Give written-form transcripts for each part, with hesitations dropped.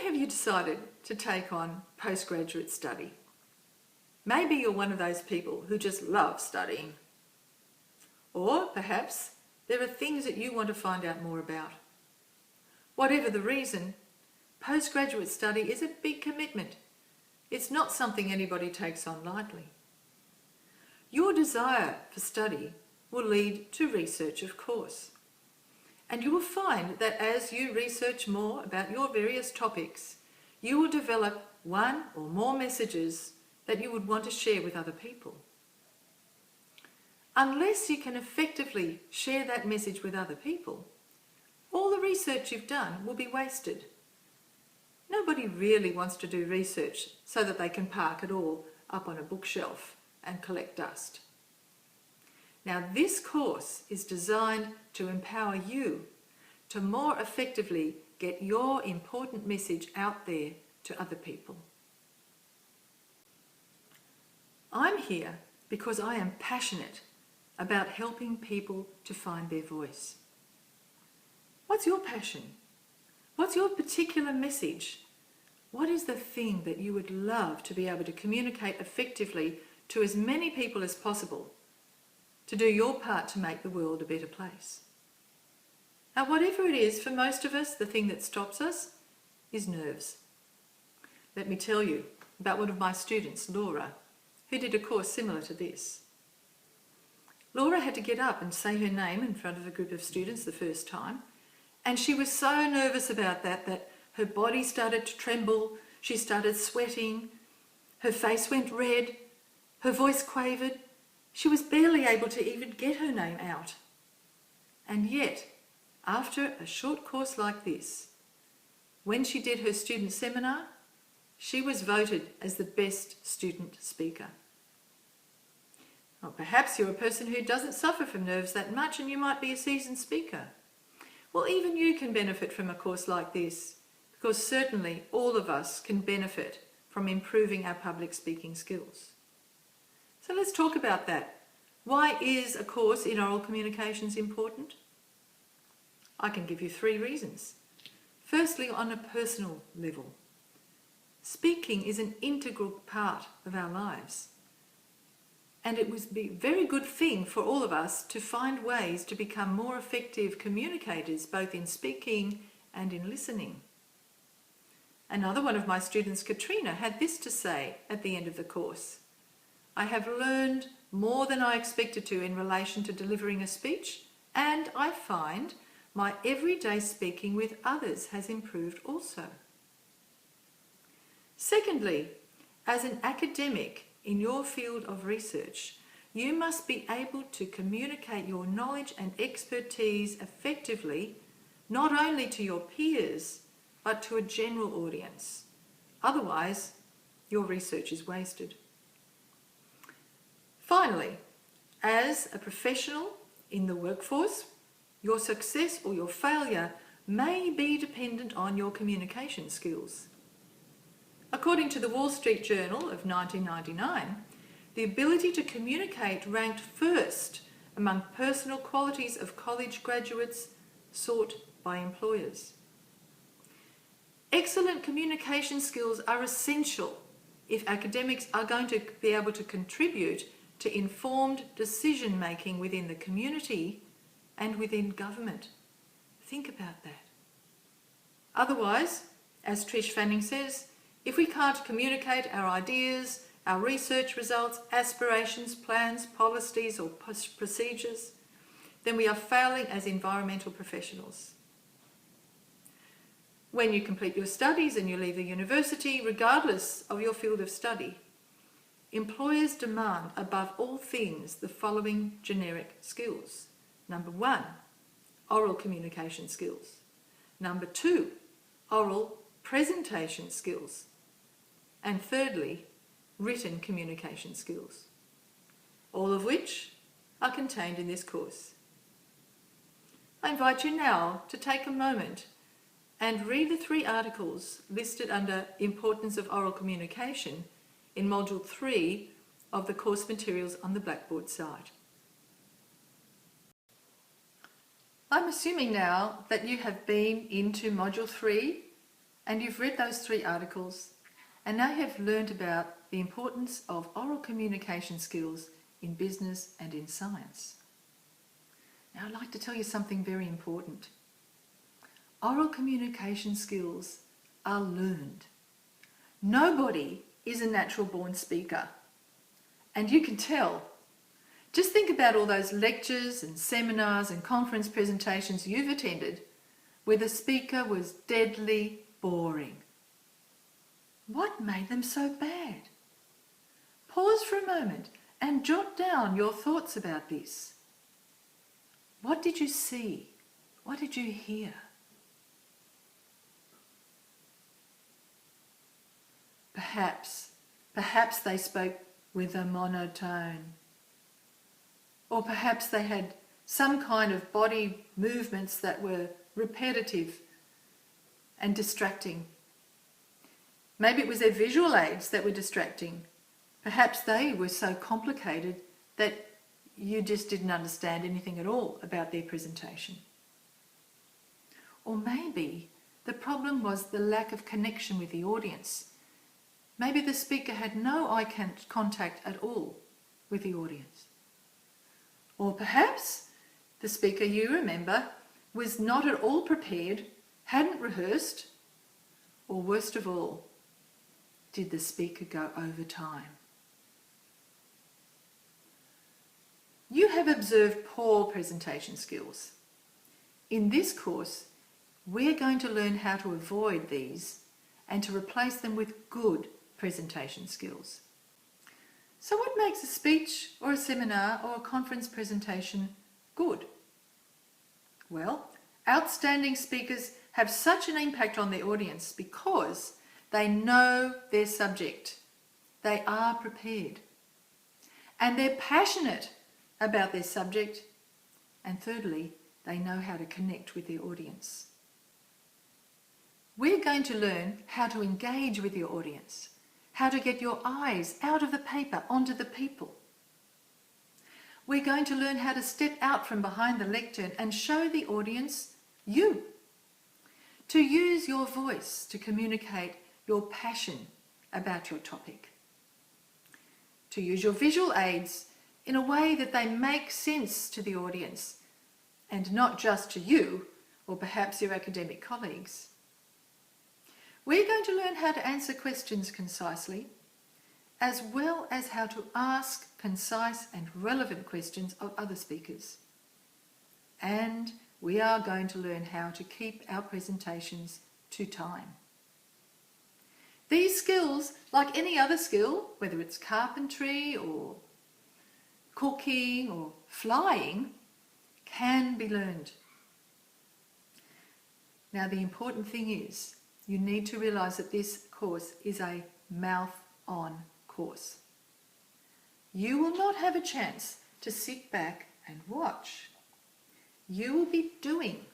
have you decided to take on postgraduate study? Maybe you're one of those people who just love studying. Or perhaps there are things that you want to find out more about. Whatever the reason, postgraduate study is a big commitment. It's not something anybody takes on lightly. Your desire for study will lead to research, of course. And you will find that as you research more about your various topics, you will develop one or more messages that you would want to share with other people. Unless you can effectively share that message with other people, all the research you've done will be wasted. Nobody really wants to do research so that they can park it all up on a bookshelf and collect dust. Now, this course is designed to empower you to more effectively get your important message out there to other people. I'm here because I am passionate about helping people to find their voice. What's your passion? What's your particular message? What is the thing that you would love to be able to communicate effectively to as many people as possible, to do your part to make the world a better place? Now, whatever it is, for most of us, the thing that stops us is nerves. Let me tell you about one of my students, Laura, who did a course similar to this. Laura had to get up and say her name in front of a group of students the first time, and she was so nervous about that her body started to tremble, she started sweating, her face went red, her voice quavered. She was barely able to even get her name out. And yet, after a short course like this, when she did her student seminar, she was voted as the best student speaker. Or perhaps you're a person who doesn't suffer from nerves that much and you might be a seasoned speaker. Well, even you can benefit from a course like this, because certainly all of us can benefit from improving our public speaking skills. So let's talk about that. Why is a course in oral communications important? I can give you 3 reasons. Firstly, on a personal level. Speaking is an integral part of our lives. And it would be a very good thing for all of us to find ways to become more effective communicators, both in speaking and in listening. Another one of my students, Katrina, had this to say at the end of the course. I have learned more than I expected to in relation to delivering a speech, and I find my everyday speaking with others has improved also. Secondly, as an academic in your field of research, you must be able to communicate your knowledge and expertise effectively, not only to your peers, but to a general audience. Otherwise, your research is wasted. Finally, as a professional in the workforce, your success or your failure may be dependent on your communication skills. According to the Wall Street Journal of 1999, the ability to communicate ranked first among personal qualities of college graduates sought by employers. Excellent communication skills are essential if academics are going to be able to contribute to informed decision-making within the community and within government. Think about that. Otherwise, as Trish Fanning says, if we can't communicate our ideas, our research results, aspirations, plans, policies or procedures, then we are failing as environmental professionals. When you complete your studies and you leave the university, regardless of your field of study, employers demand above all things the following generic skills. Number 1, oral communication skills. Number 2, oral presentation skills. And thirdly, written communication skills, all of which are contained in this course. I invite you now to take a moment and read the 3 articles listed under Importance of Oral Communication in Module 3 of the course materials on the Blackboard site. I'm assuming now that you have been into Module 3 and you've read those 3 articles, and now you have learned about the importance of oral communication skills in business and in science. Now I'd like to tell you something very important. Oral communication skills are learned. Nobody is a natural born speaker, and you can tell. Just think about all those lectures and seminars and conference presentations you've attended where the speaker was deadly boring. What made them so bad? Pause for a moment and jot down your thoughts about this. What did you see? What did you hear? Perhaps they spoke with a monotone. Or perhaps they had some kind of body movements that were repetitive and distracting. Maybe it was their visual aids that were distracting. Perhaps they were so complicated that you just didn't understand anything at all about their presentation. Or maybe the problem was the lack of connection with the audience. Maybe the speaker had no eye contact at all with the audience. Or perhaps the speaker you remember was not at all prepared, hadn't rehearsed, or worst of all, did the speaker go over time? You have observed poor presentation skills. In this course, we're going to learn how to avoid these and to replace them with good presentation skills. So what makes a speech or a seminar or a conference presentation good? Well, outstanding speakers have such an impact on their audience because they know their subject. They are prepared. And they're passionate about their subject. And thirdly, they know how to connect with their audience. We're going to learn how to engage with your audience, how to get your eyes out of the paper onto the people. We're going to learn how to step out from behind the lectern and show the audience you. To use your voice to communicate your passion about your topic. To use your visual aids in a way that they make sense to the audience and not just to you or perhaps your academic colleagues. We're going to learn how to answer questions concisely, as well as how to ask concise and relevant questions of other speakers. And we are going to learn how to keep our presentations to time. These skills, like any other skill, whether it's carpentry or cooking or flying, can be learned. Now, the important thing is, you need to realise that this course is a mouth-on course. You will not have a chance to sit back and watch. You will be doing,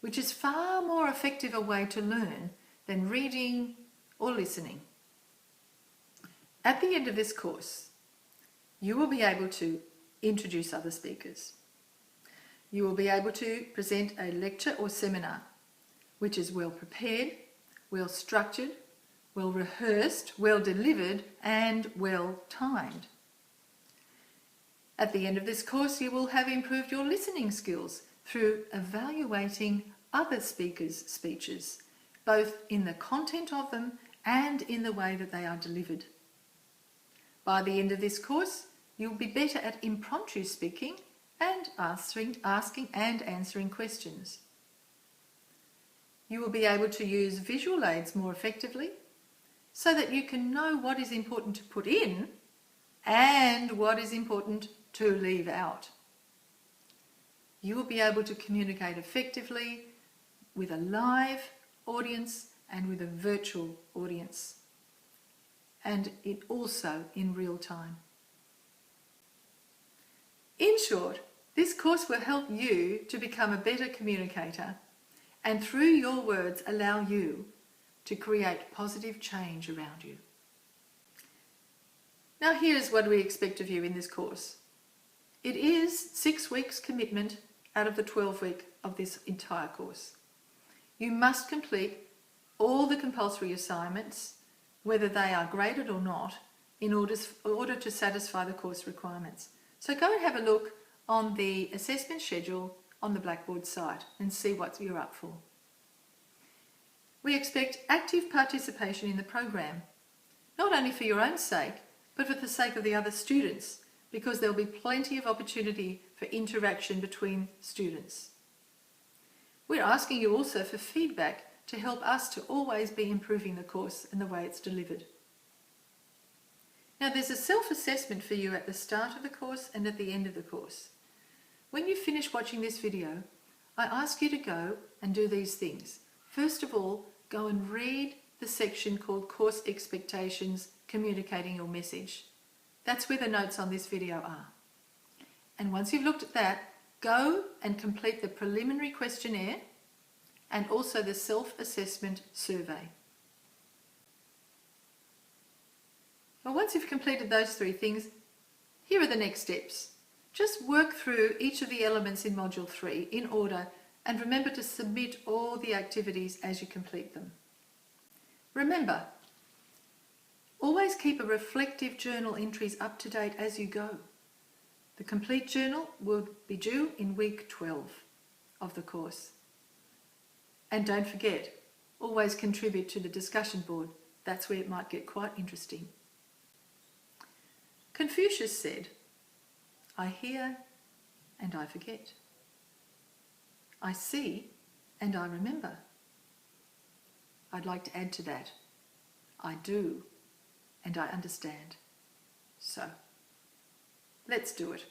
which is far more effective a way to learn than reading or listening. At the end of this course, you will be able to introduce other speakers. You will be able to present a lecture or seminar which is well prepared, well structured, well rehearsed, well delivered, and well timed. At the end of this course, you will have improved your listening skills through evaluating other speakers' speeches, both in the content of them and in the way that they are delivered. By the end of this course, you'll be better at impromptu speaking and asking and answering questions. You will be able to use visual aids more effectively so that you can know what is important to put in and what is important to leave out. You will be able to communicate effectively with a live audience and with a virtual audience, and it also in real time. In short, this course will help you to become a better communicator and through your words allow you to create positive change around you. Now here's what we expect of you in this course. It is 6 weeks commitment out of the 12-week of this entire course. You must complete all the compulsory assignments, whether they are graded or not, in order to satisfy the course requirements. So go and have a look on the assessment schedule on the Blackboard site and see what you're up for. We expect active participation in the program, not only for your own sake, but for the sake of the other students, because there'll be plenty of opportunity for interaction between students. We're asking you also for feedback to help us to always be improving the course and the way it's delivered. Now, there's a self-assessment for you at the start of the course and at the end of the course. When you finish watching this video, I ask you to go and do these things. First of all, go and read the section called Course Expectations, Communicating Your Message. That's where the notes on this video are. And once you've looked at that, go and complete the preliminary questionnaire and also the self-assessment survey. Well, once you've completed those three things, here are the next steps. Just work through each of the elements in Module 3 in order, and remember to submit all the activities as you complete them. Remember, always keep a reflective journal entries up to date as you go. The complete journal will be due in week 12 of the course. And don't forget, always contribute to the discussion board. That's where it might get quite interesting. Confucius said, "I hear and I forget. I see and I remember." I'd like to add to that, I do and I understand. So, let's do it.